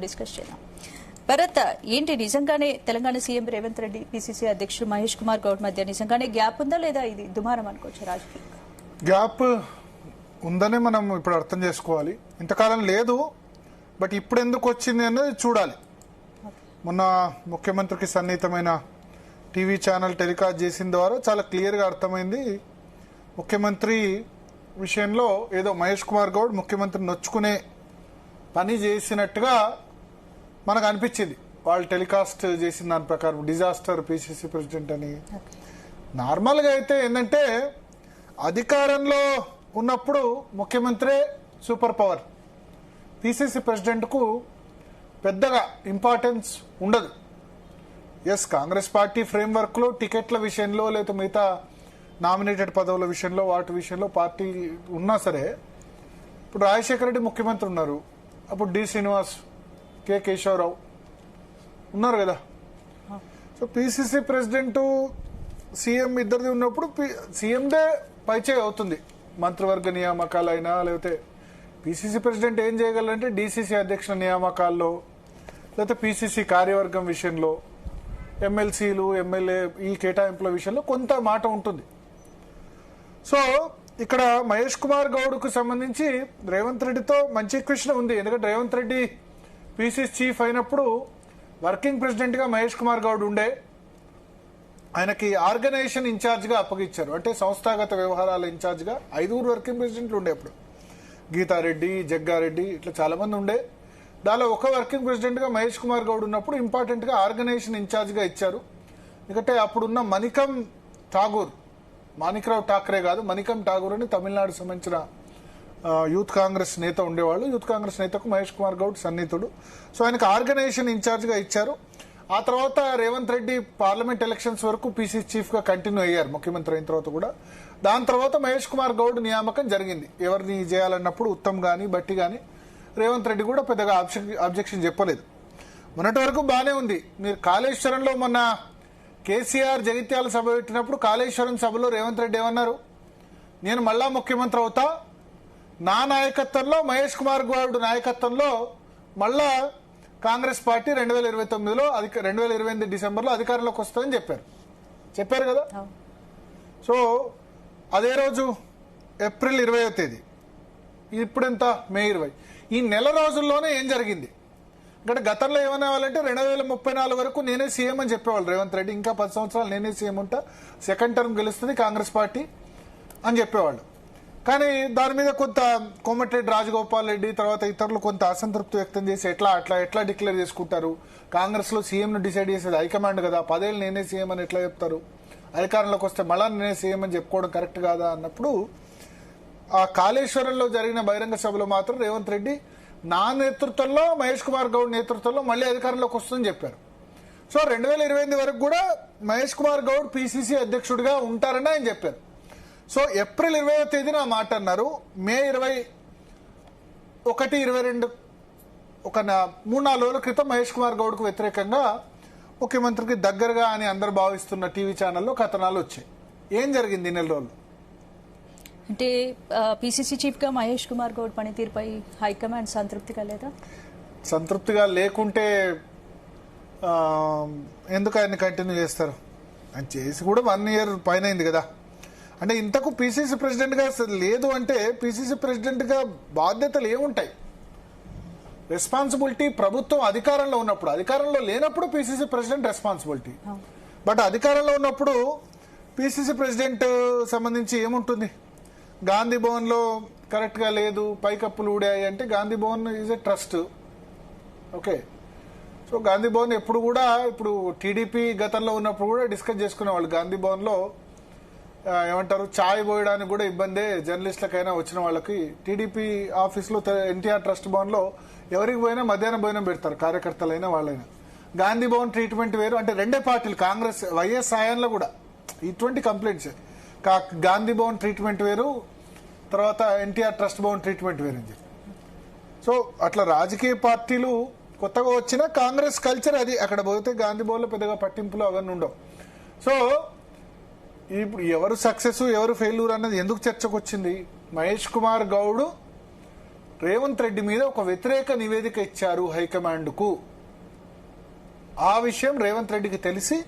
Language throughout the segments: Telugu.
డిస్కస్ చేద్దాం. భరత్, ఏంటి నిజంగానే తెలంగాణ సీఎం రేవంత్ రెడ్డి పిసిసి అధ్యక్షుడు మహేష్ కుమార్ గౌడ్ మధ్య నిజంగానే గ్యాప్ ఉందా లేదా ఇది దుమారం అనుకోవచ్చు? రాజకీయంగా గ్యాప్ ఉందనే మనం ఇప్పుడు అర్థం చేసుకోవాలి. ఇంతకాలం లేదు, బట్ ఇప్పుడు ఎందుకు వచ్చింది అనేది చూడాలి. మొన్న ముఖ్యమంత్రికి సన్నిహితమైన టీవీ ఛానల్ టెలికాస్ట్ చేసిన ద్వారా చాలా క్లియర్గా అర్థమైంది. ముఖ్యమంత్రి విషయంలో ఏదో మహేష్ కుమార్ గౌడ్ ముఖ్యమంత్రి నొచ్చుకునే పని చేసినట్టుగా మనకు అనిపించింది. వాళ్ళు టెలికాస్ట్ చేసిన దాని ప్రకారం డిజాస్టర్ పిసిసి ప్రెసిడెంట్ అని. నార్మల్గా అయితే ఏంటంటే అధికారంలో ఉన్నప్పుడు ముఖ్యమంత్రే సూపర్ పవర్, పిసిసి ప్రెసిడెంట్కు పెద్దగా ఇంపార్టెన్స్ ఉండదు. ఎస్, కాంగ్రెస్ పార్టీ ఫ్రేమ్వర్క్లో టికెట్ల విషయంలో లేదా మిగతా నామినేటెడ్ పదవుల విషయంలో వాటి విషయంలో పార్టీ ఉన్నా సరే, ఇప్పుడు రాజశేఖర రెడ్డి ముఖ్యమంత్రి ఉన్నారు, అప్పుడు డి శ్రీనివాస్, కె కేశవరావు ఉన్నారు కదా. సో పిసిసి ప్రెసిడెంట్ సీఎం ఇద్దరిది ఉన్నప్పుడు సీఎందే పైచేయి అవుతుంది. మంత్రివర్గ నియామకాలైనా లేకపోతే పిసిసి ప్రెసిడెంట్ ఏం చేయగలరంటే డిసిసి అధ్యక్షుల నియామకాల్లో లేకపోతే పిసిసి కార్యవర్గం విషయంలో ఎమ్మెల్సీలు ఎమ్మెల్యే ఈ కేటాయింపుల విషయంలో కొంత మాట ఉంటుంది. సో ఇక్కడ మహేష్ కుమార్ గౌడ్కు సంబంధించి రేవంత్ రెడ్డితో మంచి ఈక్వేషన్ ఉంది. ఎందుకంటే రేవంత్ రెడ్డి పిసిసి చీఫ్ అయినప్పుడు వర్కింగ్ ప్రెసిడెంట్గా మహేష్ కుమార్ గౌడ్ ఉండే, ఆయనకి ఆర్గనైజేషన్ ఇన్ఛార్జ్గా అప్పగించారు. అంటే సంస్థాగత వ్యవహారాల ఇన్ఛార్జ్గా 5 వర్కింగ్ ప్రెసిడెంట్లు ఉండే. అప్పుడు గీతారెడ్డి, జగ్గారెడ్డి ఇట్లా చాలా మంది ఉండే. దానిలో ఒక వర్కింగ్ ప్రెసిడెంట్గా మహేష్ కుమార్ గౌడ్ ఉన్నప్పుడు ఇంపార్టెంట్గా ఆర్గనైజేషన్ ఇన్ఛార్జ్గా ఇచ్చారు. ఎందుకంటే అప్పుడున్న మాణిక్రావు ఠాక్రే కాదు, మణికం ఠాగూర్ అని తమిళనాడు సంబంధించిన యూత్ కాంగ్రెస్ నేత ఉండేవాళ్ళు. యూత్ కాంగ్రెస్ నేతకు మహేష్ కుమార్ గౌడ్ సన్నిహితుడు. సో ఆయనకు ఆర్గనైజేషన్ ఇన్ఛార్జ్గా ఇచ్చారు. ఆ తర్వాత రేవంత్ రెడ్డి పార్లమెంట్ ఎలక్షన్స్ వరకు పిసిసి చీఫ్గా కంటిన్యూ అయ్యారు ముఖ్యమంత్రి అయిన తర్వాత కూడా. దాని తర్వాత మహేష్ కుమార్ గౌడ్ నియామకం జరిగింది. ఎవరిని చేయాలన్నప్పుడు ఉత్తమ్ కానీ బట్టి కానీ రేవంత్ రెడ్డి కూడా పెద్దగా అబ్జెక్షన్ చెప్పలేదు. మొన్నటి వరకు బాగానే ఉంది. మీరు కాళేశ్వరంలో మొన్న కేసీఆర్ జగిత్యాల సభ పెట్టినప్పుడు కాళేశ్వరం సభలో రేవంత్ రెడ్డి ఏమన్నారు? నేను మళ్ళా ముఖ్యమంత్రి అవుతా, నా నాయకత్వంలో మహేష్ కుమార్ గౌడ్ నాయకత్వంలో మళ్ళా కాంగ్రెస్ పార్టీ 2029లో 2028 డిసెంబర్లో అధికారంలోకి వస్తుందని చెప్పారు కదా. సో అదే రోజు ఏప్రిల్ 20వ తేదీ, ఇప్పుడెంత మే 20. ఈ నెల రోజుల్లోనే ఏం జరిగింది? ఇక్కడ గతంలో ఏమనేవాళ్ళంటే 2034 వరకు నేనే సీఎం అని చెప్పేవాళ్ళు రేవంత్ రెడ్డి. ఇంకా 10 సంవత్సరాలు నేనే సీఎం ఉంటా, సెకండ్ టర్మ్ గెలుస్తుంది కాంగ్రెస్ పార్టీ అని చెప్పేవాళ్ళు. కానీ దాని మీద కొంత కోమటిరెడ్డి రాజగోపాల్ రెడ్డి తర్వాత ఇతరులు కొంత అసంతృప్తి వ్యక్తం చేసి ఎట్లా డిక్లేర్ చేసుకుంటారు? కాంగ్రెస్లో సీఎంను డిసైడ్ చేసేది హైకమాండ్ కదా, 10 ఏళ్ళు నేనే సీఎం అని ఎట్లా చెప్తారు? అధికారంలోకి వస్తే మళ్ళా నేనే సీఎం అని చెప్పుకోవడం కరెక్ట్ కాదా అన్నప్పుడు ఆ కాళేశ్వరంలో జరిగిన బహిరంగ సభలో మాత్రం రేవంత్ రెడ్డి నా నేతృత్వంలో మహేష్ కుమార్ గౌడ్ నేతృత్వంలో మళ్ళీ అధికారంలోకి వస్తుందని చెప్పారు. సో 2028 వరకు కూడా మహేష్ కుమార్ గౌడ్ పిసిసి అధ్యక్షుడిగా ఉంటారని ఆయన చెప్పారు. సో ఏప్రిల్ 20వ తేదీన ఆ మాట అన్నారు. మే 21, 22 ఒక 3-4 రోజుల క్రితం మహేష్ కుమార్ గౌడ్కు వ్యతిరేకంగా ముఖ్యమంత్రికి దగ్గరగా అని అందరు భావిస్తున్న టీవీ ఛానల్లో కథనాలు వచ్చాయి. ఏం జరిగింది నెల రోజులు? అంటే పిసిసి చీఫ్ గా మహేష్ కుమార్ గౌడ్ పనితీరుపై హైకమాండ్ సంతృప్తిగా లేదా? సంతృప్తిగా లేకుంటే ఎందుకు ఆయన్ని కంటిన్యూ చేస్తారు? ఆయన చేసి కూడా 1 ఇయర్ పైన అయింది కదా. అంటే ఇంతకు పిసిసి ప్రెసిడెంట్గా లేదు అంటే పిసిసి ప్రెసిడెంట్గా బాధ్యతలు ఏముంటాయి? రెస్పాన్సిబిలిటీ ప్రభుత్వం అధికారంలో ఉన్నప్పుడు, అధికారంలో లేనప్పుడు పిసిసి ప్రెసిడెంట్ రెస్పాన్సిబిలిటీ. బట్ అధికారంలో ఉన్నప్పుడు పిసిసి ప్రెసిడెంట్ సంబంధించి ఏముంటుంది? గాంధీ భవన్లో కరెక్ట్గా లేదు, పైకప్పులు ఊడాయి అంటే Gandhi Bhavan is a trust. Okay, so Gandhi Bhavan ఎప్పుడు కూడా, ఇప్పుడు టీడీపీ గతంలో ఉన్నప్పుడు కూడా డిస్కస్ చేసుకునేవాళ్ళు గాంధీ భవన్లో ఏమంటారు, ఛాయ్ పోయడానికి కూడా ఇబ్బందే జర్నలిస్టులకైనా వచ్చిన వాళ్ళకి. టీడీపీ ఆఫీస్లో ఎన్టీఆర్ ట్రస్ట్ భవన్లో ఎవరికి పోయినా మధ్యాహ్నం భోజనం పెడతారు, కార్యకర్తలైనా వాళ్ళైనా. గాంధీ భవన్ ట్రీట్మెంట్ వేరు. అంటే రెండే పార్టీలు, కాంగ్రెస్ వైఎస్ సాయంలో కూడా ఇటువంటి కంప్లైంట్స్. గాంధీ భవన్ ట్రీట్మెంట్ వేరు, తర్వాత ఎన్టీఆర్ ట్రస్ట్ భవన్ ట్రీట్మెంట్ వేరు అని చెప్పి. సో అట్లా రాజకీయ పార్టీలు కొత్తగా వచ్చిన కాంగ్రెస్ కల్చర్ అది. అక్కడ పోతే గాంధీ భవన్లో పెద్దగా పట్టింపులు అవన్నీ ఉండవు. సో ఇప్పుడు ఎవరు సక్సెస్ ఎవరు ఫెయిల్యూర్ అన్నది ఎందుకు చర్చకు వచ్చింది? మహేష్ కుమార్ గౌడ్ రేవంత్ రెడ్డి మీద ఒక వ్యతిరేక నివేదిక ఇచ్చారు హైకమాండ్కు. ఆ విషయం రేవంత్ రెడ్డికి తెలిసి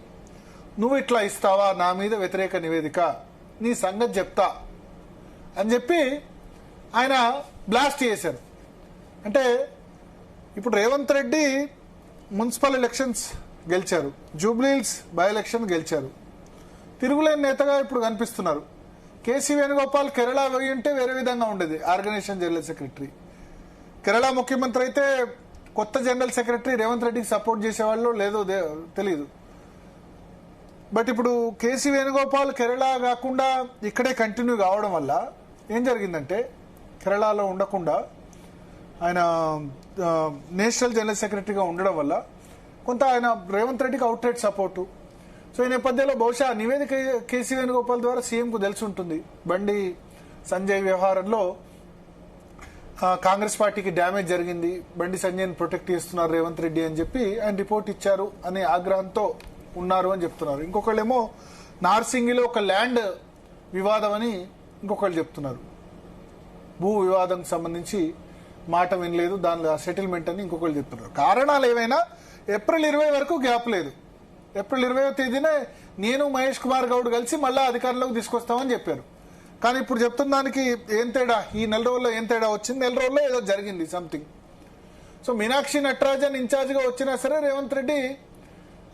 నువ్వు ఇట్లా ఇస్తావా నా మీద వ్యతిరేక నివేదిక, నీ సంగతి చెప్తా అని చెప్పి ఆయన బ్లాస్ట్ చేశారు. అంటే ఇప్పుడు రేవంత్ రెడ్డి మున్సిపల్ ఎలక్షన్స్ గెలిచారు, జూబ్లీహిల్స్ బై ఎలక్షన్ గెలిచారు, తిరుగులేని నేతగా ఇప్పుడు కనిపిస్తున్నారు. కేసీ వేణుగోపాల్ కేరళ పోయి ఉంటే వేరే విధంగా ఉండేది, ఆర్గనైజేషన్ జనరల్ సెక్రటరీ. కేరళ ముఖ్యమంత్రి అయితే కొత్త జనరల్ సెక్రటరీ రేవంత్ రెడ్డికి సపోర్ట్ చేసేవాళ్ళు లేదో తెలియదు. బట్ ఇప్పుడు కేసీ వేణుగోపాల్ కేరళ కాకుండా ఇక్కడే కంటిన్యూ కావడం వల్ల ఏం జరిగిందంటే, కేరళలో ఉండకుండా ఆయన నేషనల్ జనరల్ సెక్రటరీగా ఉండడం వల్ల కొంత ఆయన రేవంత్ రెడ్డికి అవుట్ రైట్ సపోర్టు. సో ఈ నేపథ్యంలో బహుశా నివేదిక కేసీ వేణుగోపాల్ ద్వారా సీఎంకు తెలిసి ఉంటుంది, బండి సంజయ్ వ్యవహారంలో కాంగ్రెస్ పార్టీకి డ్యామేజ్ జరిగింది, బండి సంజయ్ని ప్రొటెక్ట్ చేస్తున్నారు రేవంత్ రెడ్డి అని చెప్పి ఆయన రిపోర్ట్ ఇచ్చారు అనే ఆగ్రహంతో ఉన్నారు అని చెప్తున్నారు. ఇంకొకళ్ళేమో నార్సింగిలో ఒక ల్యాండ్ వివాదం అని ఇంకొకళ్ళు చెప్తున్నారు, భూ వివాదం సంబంధించి మాట వినలేదు, దానిలో సెటిల్మెంట్ అని ఇంకొకళ్ళు చెప్తున్నారు. కారణాలు ఏవైనా ఏప్రిల్ 20 వరకు గ్యాప్ లేదు. ఏప్రిల్ 20వ తేదీనే నేను మహేష్ కుమార్ గౌడ్ కలిసి మళ్ళా అధికారంలోకి తీసుకొస్తామని చెప్పారు. కానీ ఇప్పుడు చెప్తున్న దానికి ఏం తేడా, ఈ నెల రోజుల్లో ఏం తేడా వచ్చింది, నెల రోజుల్లో ఏదో జరిగింది సంథింగ్. సో మీనాక్షి నటరాజన్ ఇన్ఛార్జ్గా వచ్చినా సరే రేవంత్ రెడ్డి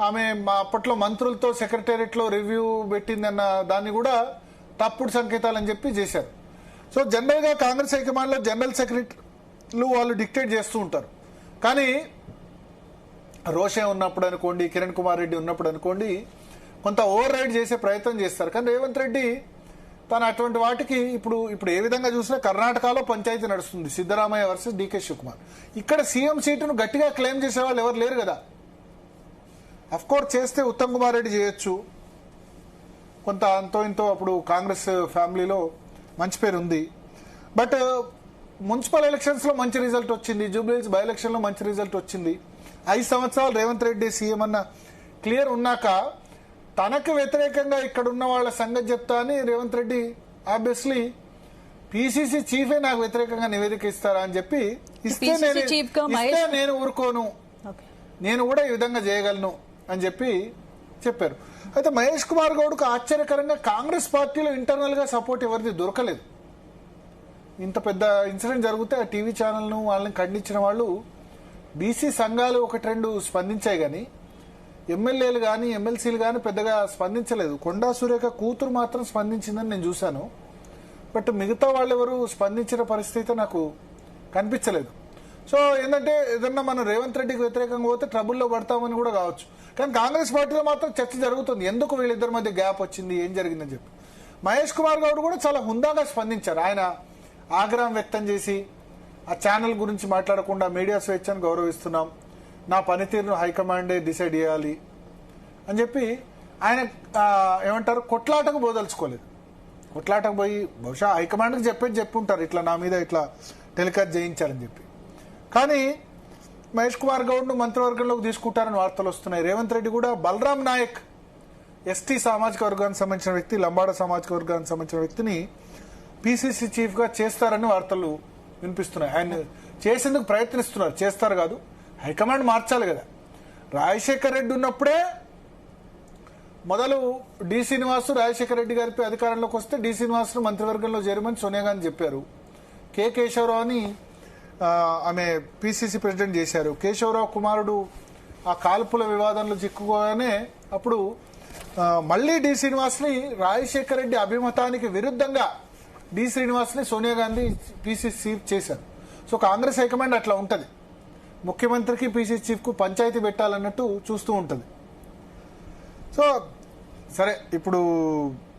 ఆమె మా అప్పట్లో మంత్రులతో సెక్రటేరియట్లో రివ్యూ పెట్టిందన్న దాన్ని కూడా తప్పుడు సంకేతాలని చెప్పి చేశారు. సో జనరల్గా కాంగ్రెస్ హైకమాండ్లో జనరల్ సెక్రటరీలు వాళ్ళు డిక్టేట్ చేస్తూ ఉంటారు. కానీ రోషే ఉన్నప్పుడు అనుకోండి, కిరణ్ కుమార్ రెడ్డి ఉన్నప్పుడు అనుకోండి, కొంత ఓవర్ రైడ్ చేసే ప్రయత్నం చేస్తారు. కానీ రేవంత్ రెడ్డి తను అటువంటి వాటికి ఇప్పుడు ఏ విధంగా చూసినా కర్ణాటకలో పంచాయతీ నడుస్తుంది, సిద్ధరామయ్య వర్సెస్ డీకే శివకుమార్. ఇక్కడ సీఎం సీటును గట్టిగా క్లెయిమ్ చేసే వాళ్ళు ఎవరు లేరు కదా. అఫ్ కోర్స్ చేస్తే ఉత్తమ్ కుమార్ రెడ్డి చేయొచ్చు, కొంత అంతో ఇంతో అప్పుడు కాంగ్రెస్ ఫ్యామిలీలో మంచి పేరు ఉంది. బట్ మున్సిపల్ ఎలక్షన్స్ లో మంచి రిజల్ట్ వచ్చింది, జూబ్లీహిల్స్ బై ఎలక్షన్ లో మంచి రిజల్ట్ వచ్చింది. 5 సంవత్సరాలు రేవంత్ రెడ్డి సీఎం అన్న క్లియర్ ఉన్నాక తనకు వ్యతిరేకంగా ఇక్కడ ఉన్న వాళ్ళ సంగతి చెప్తా అని రేవంత్ రెడ్డి ఆబ్వియస్లీ పిసిసి చీఫే నాకు వ్యతిరేకంగా నివేదిక ఇస్తారా అని చెప్పి ఇస్తే నేను ఊరుకోను, నేను కూడా ఈ విధంగా చేయగలను అని చెప్పి చెప్పారు. అయితే మహేష్ కుమార్ గౌడ్కు ఆశ్చర్యకరంగా కాంగ్రెస్ పార్టీలో ఇంటర్నల్ గా సపోర్ట్ ఎవరిది దొరకలేదు. ఇంత పెద్ద ఇన్సిడెంట్ జరిగితే ఆ టీవీ ఛానల్ను వాళ్ళని ఖండించిన వాళ్ళు బీసీ సంఘాలు 1-2 స్పందించాయి, కానీ ఎమ్మెల్యేలు కానీ ఎమ్మెల్సీలు కానీ పెద్దగా స్పందించలేదు. కొండా సురేఖ కూతురు మాత్రం స్పందించిందని నేను చూశాను. బట్ మిగతా వాళ్ళు ఎవరు స్పందించిన పరిస్థితి నాకు కనిపించలేదు. సో ఏంటంటే ఏదన్నా మనం రేవంత్ రెడ్డికి వ్యతిరేకంగా పోతే ట్రబుల్లో పడతామని కూడా కావచ్చు. కానీ కాంగ్రెస్ పార్టీలో మాత్రం చర్చ జరుగుతుంది, ఎందుకు వీళ్ళిద్దరి మధ్య గ్యాప్ వచ్చింది, ఏం జరిగిందని చెప్పి. మహేష్ కుమార్ గౌడ్ కూడా చాలా హుందాగా స్పందించారు. ఆయన ఆగ్రహం వ్యక్తం చేసి ఆ ఛానల్ గురించి మాట్లాడకుండా మీడియా స్వేచ్ఛను గౌరవిస్తున్నాం, నా పనితీరును హైకమాండే డిసైడ్ చేయాలి అని చెప్పి ఆయన ఏమంటారు కొట్లాటకు పోదలుచుకోలేదు. కొట్లాటకు పోయి బహుశా హైకమాండ్కి చెప్పి ఉంటారు ఇట్లా నా మీద ఇట్లా టెలికాస్ట్ చేయించారని చెప్పి. కానీ మహేష్ కుమార్ గౌడ్ను మంత్రివర్గంలోకి తీసుకుంటారని వార్తలు వస్తున్నాయి. రేవంత్ రెడ్డి కూడా బలరాం నాయక్ ఎస్టీ సామాజిక వర్గానికి సంబంధించిన వ్యక్తి, లంబాడ సామాజిక వర్గానికి సంబంధించిన వ్యక్తిని పిసిసి చీఫ్ గా చేస్తారని వార్తలు వినిపిస్తున్నాయి. ఆయన చేసేందుకు ప్రయత్నిస్తున్నారు, చేస్తారు కాదు, హైకమాండ్ మార్చాలి కదా. రాజశేఖర్ రెడ్డి ఉన్నప్పుడే మొదలు డి శ్రీనివాస్ రాజశేఖర రెడ్డి గారిపై అధికారంలోకి వస్తే డి శ్రీనివాస్ మంత్రివర్గంలో చేరమని సోనియా గాంధీ చెప్పారు. కె కేశవరావు అని ఆమె పిసిసి ప్రెసిడెంట్ చేశారు. కేశవరావు కుమారుడు ఆ కాల్పుల వివాదంలో చిక్కుకోగానే అప్పుడు మళ్లీ డి శ్రీనివాస్ని రాజశేఖర రెడ్డి అభిమతానికి విరుద్ధంగా డి శ్రీనివాస్ని సోనియా గాంధీ పిసిసి చీఫ్ చేశారు. సో కాంగ్రెస్ హైకమాండ్ అట్లా ఉంటది, ముఖ్యమంత్రికి పిసిసి చీఫ్ కు పంచాయతీ పెట్టాలన్నట్టు చూస్తూ ఉంటది. సో సరే, ఇప్పుడు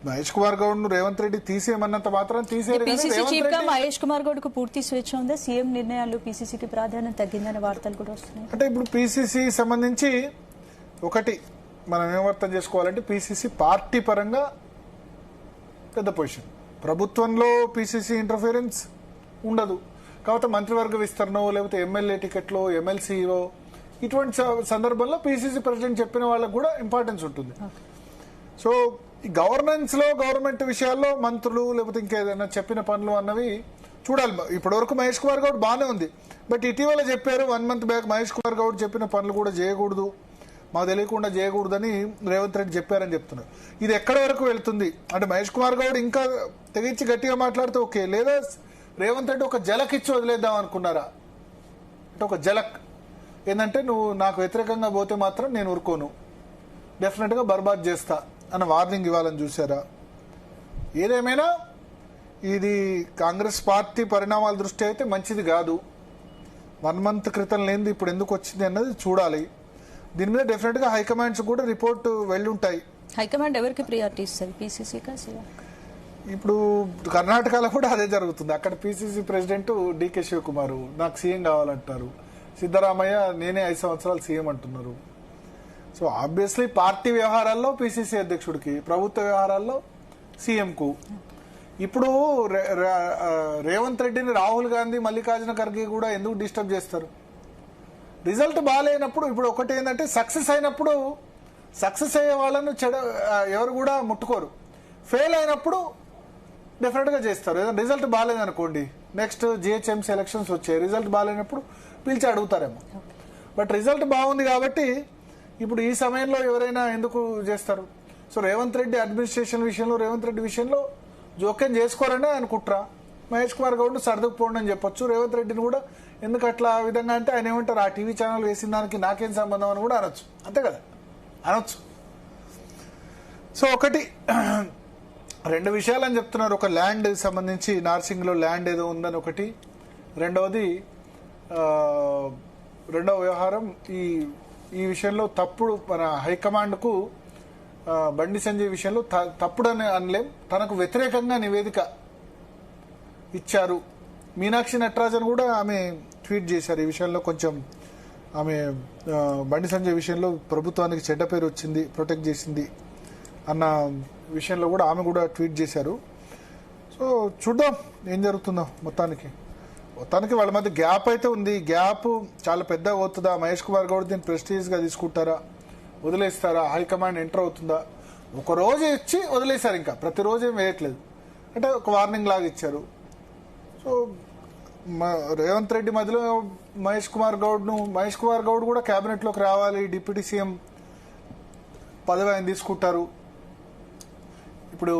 మహేష్ కుమార్ గౌడ్ ను రేవంత్ రెడ్డి తీసేయమన్నంత మాత్రం మహేష్ కుమార్ గౌడ్ కు పూర్తి స్వేచ్ఛ ఉందా? సీఎం నిర్ణయాలు పిసిసికి ప్రాధాన్యం తగ్గిందనే వార్తలు కూడా వస్తున్నాయి. అంటే ఇప్పుడు పిసిసి సంబంధించి ఒకటి మనం ఏమర్థం చేసుకోవాలంటే పిసిసి పార్టీ పరంగా పెద్ద పొజిషన్, ప్రభుత్వంలో పిసిసి ఇంటర్ఫిరెన్స్ ఉండదు. కాకపోతే మంత్రివర్గ విస్తరణ లేకపోతే ఎమ్మెల్యే టికెట్లో ఎమ్మెల్సీఓ ఇటువంటి సందర్భంలో పిసిసి ప్రెసిడెంట్ చెప్పిన వాళ్ళకు కూడా ఇంపార్టెన్స్ ఉంటుంది. సో ఈ గవర్నెన్స్ లో గవర్నమెంట్ విషయాల్లో మంత్రులు లేకపోతే ఇంకేదైనా చెప్పిన పనులు అన్నవి చూడాలి. ఇప్పటివరకు మహేష్ కుమార్ గౌడ్ బాగానే ఉంది, బట్ ఇటీవల చెప్పారు 1 month బ్యాక్ మహేష్ కుమార్ గౌడ్ చెప్పిన పనులు కూడా చేయకూడదు, మాకు తెలియకుండా చేయకూడదని రేవంత్ రెడ్డి చెప్పారని చెప్తున్నారు. ఇది ఎక్కడి వరకు వెళ్తుంది అంటే మహేష్ కుమార్ గౌడ్ ఇంకా తెగించి గట్టిగా మాట్లాడితే ఓకే, లేదా రేవంత్ రెడ్డి ఒక జలక్ ఇచ్చి వదిలేద్దాం అనుకున్నారా? అంటే ఒక జలక్ ఏంటంటే నువ్వు నాకు వ్యతిరేకంగా పోతే మాత్రం నేను ఊరుకోను, డెఫినెట్గా బర్బాద్ చేస్తా అన్న వార్నింగ్ ఇవ్వాలని చూసారా? ఏదేమైనా ఇది కాంగ్రెస్ పార్టీ పరిణామాల దృష్టి అయితే మంచిది కాదు. 1 month క్రితం లేనిది ఇప్పుడు ఎందుకు వచ్చింది అన్నది చూడాలి. దీని మీద డెఫినెట్గా హైకమాండ్స్ కూడా రిపోర్ట్ వెళ్ళుంటాయి. హైకమాండ్ ఎవరికి ప్రియారిటీ ఇస్తుంది, పీసీసీకా? ఇప్పుడు కర్ణాటకలో కూడా అదే జరుగుతుంది. అక్కడ పీసీసీ ప్రెసిడెంట్ డీకే శివకుమార్ నాకు సీఎం కావాలంటారు, సిద్ధరామయ్య నేనే 5 సంవత్సరాలు సీఎం అంటున్నారు. సో ఆబ్వియస్లీ పార్టీ వ్యవహారాల్లో పీసీసీ అధ్యక్షుడికి, ప్రభుత్వ వ్యవహారాల్లో సీఎంకు. ఇప్పుడు రేవంత్ రెడ్డిని రాహుల్ గాంధీ, మల్లికార్జున ఖర్గే కూడా ఎందుకు డిస్టర్బ్ చేస్తారు? రిజల్ట్ బాగాలేనప్పుడు, ఇప్పుడు ఒకటి ఏంటంటే సక్సెస్ అయినప్పుడు సక్సెస్ అయ్యే వాళ్ళను ఎవరు కూడా ముట్టుకోరు, ఫెయిల్ అయినప్పుడు డెఫినెట్గా చేస్తారు. ఏదైనా రిజల్ట్ బాగాలేదనుకోండి, నెక్స్ట్ జిహెచ్ఎంసీ ఎలక్షన్స్ వచ్చాయి, రిజల్ట్ బాగాలేనప్పుడు పిలిచి అడుగుతారేమో. బట్ రిజల్ట్ బాగుంది కాబట్టి ఇప్పుడు ఈ సమయంలో ఎవరైనా ఎందుకు చేస్తారు? సో రేవంత్ రెడ్డి అడ్మినిస్ట్రేషన్ విషయంలో, రేవంత్ రెడ్డి విషయంలో జోక్యం చేసుకోరని ఆయన కుట్ర. మహేష్ కుమార్ గౌడ్ను సర్దుకుపోండి అని చెప్పొచ్చు. రేవంత్ రెడ్డిని కూడా ఎందుకు అట్లా విధంగా అంటే ఆయన ఏమంటారు, ఆ టీవీ ఛానల్ వేసిన దానికి నాకేం సంబంధం అని కూడా అనొచ్చు, అంతే కదా, అనొచ్చు. సో ఒకటి 2 విషయాలని చెప్తున్నారు. ఒక ల్యాండ్ సంబంధించి నార్సింగ్లో ల్యాండ్ ఏదో ఉందని ఒకటి, రెండవ వ్యవహారం ఈ విషయంలో తప్పుడు మన హైకమాండ్కు బండి సంజయ్ విషయంలో తప్పుడు అని అనలేం, తనకు వ్యతిరేకంగా నివేదిక ఇచ్చారు. మీనాక్షి నటరాజన్ కూడా ఆమె ట్వీట్ చేశారు ఈ విషయంలో. కొంచెం ఆమె బండి సంజయ్ విషయంలో ప్రభుత్వానికి చెడ్డ పేరు వచ్చింది, ప్రొటెక్ట్ చేసింది అన్న విషయంలో కూడా ఆమె కూడా ట్వీట్ చేశారు. సో చూద్దాం ఏం జరుగుతుందో. మొత్తానికి వాళ్ళ మధ్య గ్యాప్ అయితే ఉంది. గ్యాప్ చాలా పెద్దగా అవుతుందా? మహేష్ కుమార్ గౌడ్ దీన్ని ప్రెస్టీజ్గా తీసుకుంటారా, వదిలేస్తారా? హైకమాండ్ ఎంటర్ అవుతుందా? ఒక రోజు ఇచ్చి వదిలేశారు, ఇంకా ప్రతిరోజు ఏం వేయట్లేదు, అంటే ఒక వార్నింగ్ లాగా ఇచ్చారు. సో రేవంత్ రెడ్డి మధ్యలో మహేష్ కుమార్ గౌడ్ కూడా క్యాబినెట్లోకి రావాలి, డిప్యూటీ సీఎం పదవి ఆయన తీసుకుంటారు. ఇప్పుడు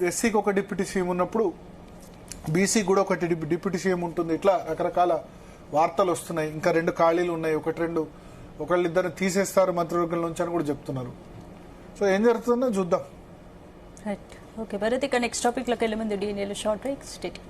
ఎస్సీకి ఒక డిప్యూటీ సీఎం ఉన్నప్పుడు బీసీకి కూడా ఒకటి డిప్యూటీ సీఎం ఉంటుంది. ఇట్లా రకరకాల వార్తలు వస్తున్నాయి. ఇంకా 2 ఖాళీలు ఉన్నాయి, ఒకళ్ళిద్దరిని తీసేస్తారు మంత్రివర్గం నుంచి అని కూడా చెప్తున్నారు. సో ఏం జరుగుతుందో చూద్దాం. Right, okay Bharat. ఇక నెక్స్ట్ టాపిక్ లోకి వెళ్ళే ముందు డీఎన్ఏలో షార్ట్ బ్రేక్. స్టేట్